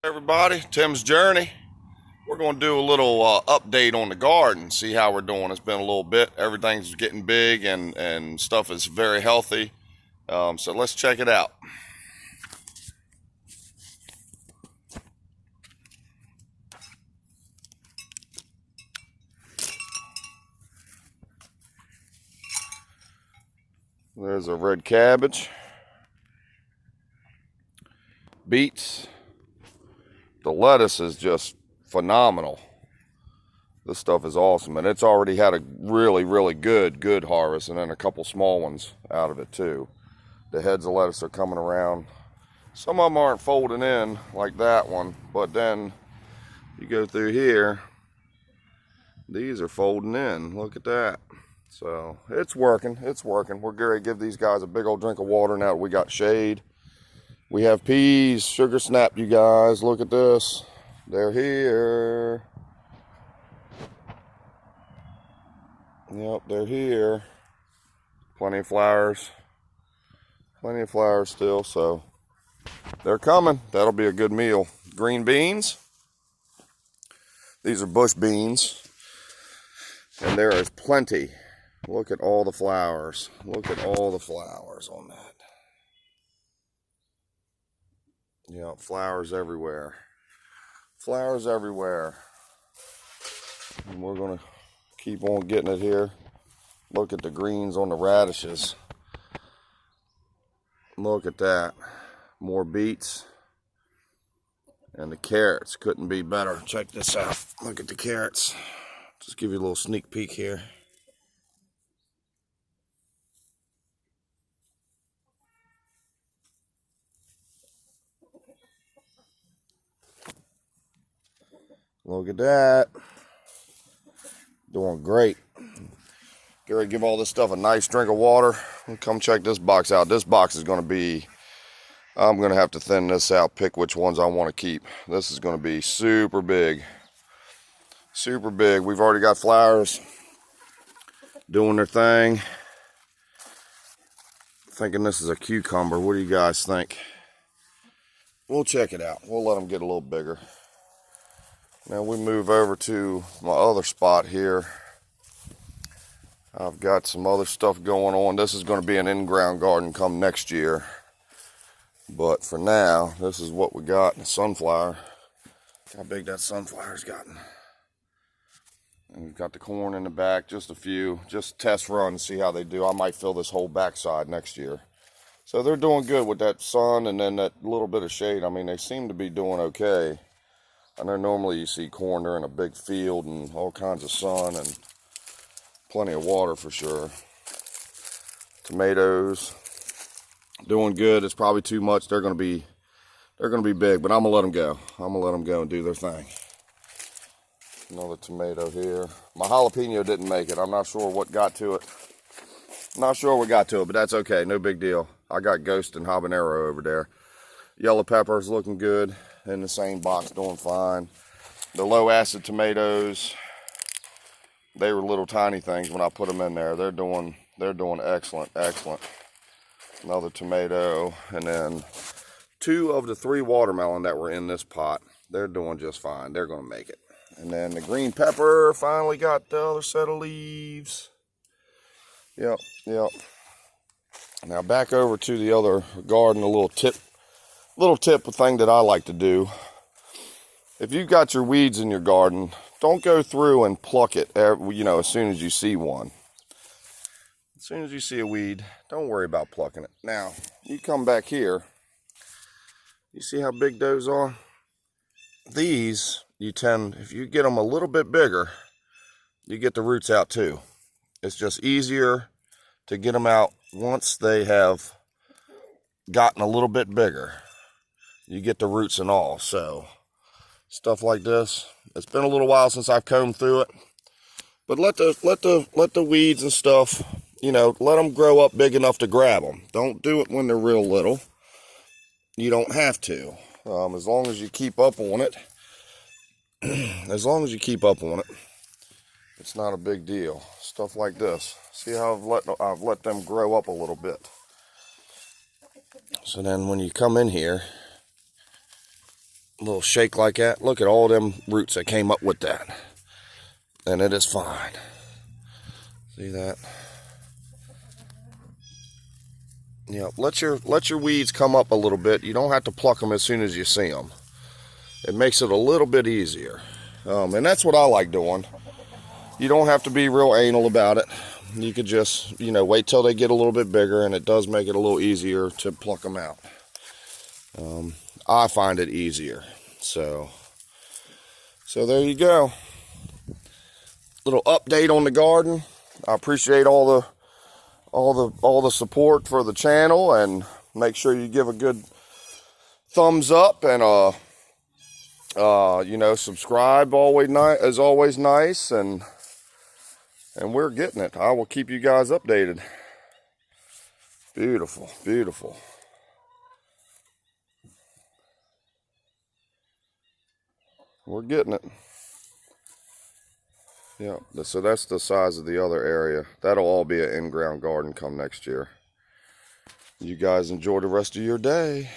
Everybody, Tim's Journey. We're going to do a little update on the garden, see how we're doing. It's been a little bit. Everything's getting big and stuff is very healthy. So let's check it out. There's a red cabbage, beets. The lettuce is just phenomenal. This stuff is awesome, and it's already had a really good harvest, and then a couple small ones out of it too. The heads of lettuce are coming around. Some of them aren't folding in like that one, but then you go through here, these are folding in. Look at that. So it's working. We're going to give these guys a big old drink of water now that we got shade. We have peas, sugar snap, you guys. Look at this. They're here. Yep, they're here. Plenty of flowers. Plenty of flowers still, so they're coming. That'll be a good meal. Green beans. These are bush beans. And there is plenty. Look at all the flowers. Look at all the flowers on that. Yeah, flowers everywhere. Flowers everywhere. And we're going to keep on getting it here. Look at the greens on the radishes. Look at that. More beets. And the carrots couldn't be better. Check this out. Look at the carrots. Just give you a little sneak peek here. Look at that. Doing great. Get ready to give all this stuff a nice drink of water. And come check this box out. This box is going to be, I'm going to have to thin this out, pick which ones I want to keep. This is going to be super big. Super big. We've already got flowers doing their thing. Thinking this is a cucumber. What do you guys think? We'll check it out. We'll let them get a little bigger. Now we move over to my other spot here. I've got some other stuff going on. This is going to be an in-ground garden come next year. But for now, this is what we got. The sunflower. How big that sunflower's gotten. And we've got the corn in the back, just a few. Just test run, see how they do. I might fill this whole backside next year. So they're doing good with that sun and then that little bit of shade. I mean, they seem to be doing okay. I know normally you see corn, they're in a big field and all kinds of sun and plenty of water for sure. Tomatoes, doing good. It's probably too much. They're gonna be big, but I'm gonna let them go. I'm gonna let them go and do their thing. Another tomato here. My jalapeno didn't make it. I'm not sure what got to it. Not sure what got to it, but that's okay. No big deal. I got Ghost and Habanero over there. Yellow peppers looking good in the same box, doing fine. The low acid tomatoes, they were little tiny things when I put them in there. They're doing excellent. Another tomato, and then 2 of the 3 watermelon that were in this pot. They're doing just fine. They're gonna make it. And then the green pepper finally got the other set of leaves. Yep. Now back over to the other garden, a little tip thing that I like to do. If you've got your weeds in your garden, don't go through and pluck it, as soon as you see one. As soon as you see a weed, don't worry about plucking it. Now, you come back here, you see how big those are? These, if you get them a little bit bigger, you get the roots out too. It's just easier to get them out once they have gotten a little bit bigger. You get the roots and all. So stuff like this. It's been a little while since I've combed through it, but let the weeds and stuff, let them grow up big enough to grab them. Don't do it when they're real little. You don't have to. As long as you keep up on it. It's not a big deal. Stuff like this. See how I've let them grow up a little bit. So then when you come in here, A little shake like that. Look at all them roots that came up with that. And it is fine. See that? Yeah, let your weeds come up a little bit. You don't have to pluck them as soon as you see them. It makes it a little bit easier. And that's what I like doing. You don't have to be real anal about it. You could just, wait till they get a little bit bigger, and it does make it a little easier to pluck them out. I find it easier. So there you go. Little update on the garden. I appreciate all the support for the channel, and make sure you give a good thumbs up, and subscribe is always nice, and we're getting it. I will keep you guys updated. Beautiful, beautiful. We're getting it. Yeah, so that's the size of the other area. That'll all be an in-ground garden come next year. You guys enjoy the rest of your day.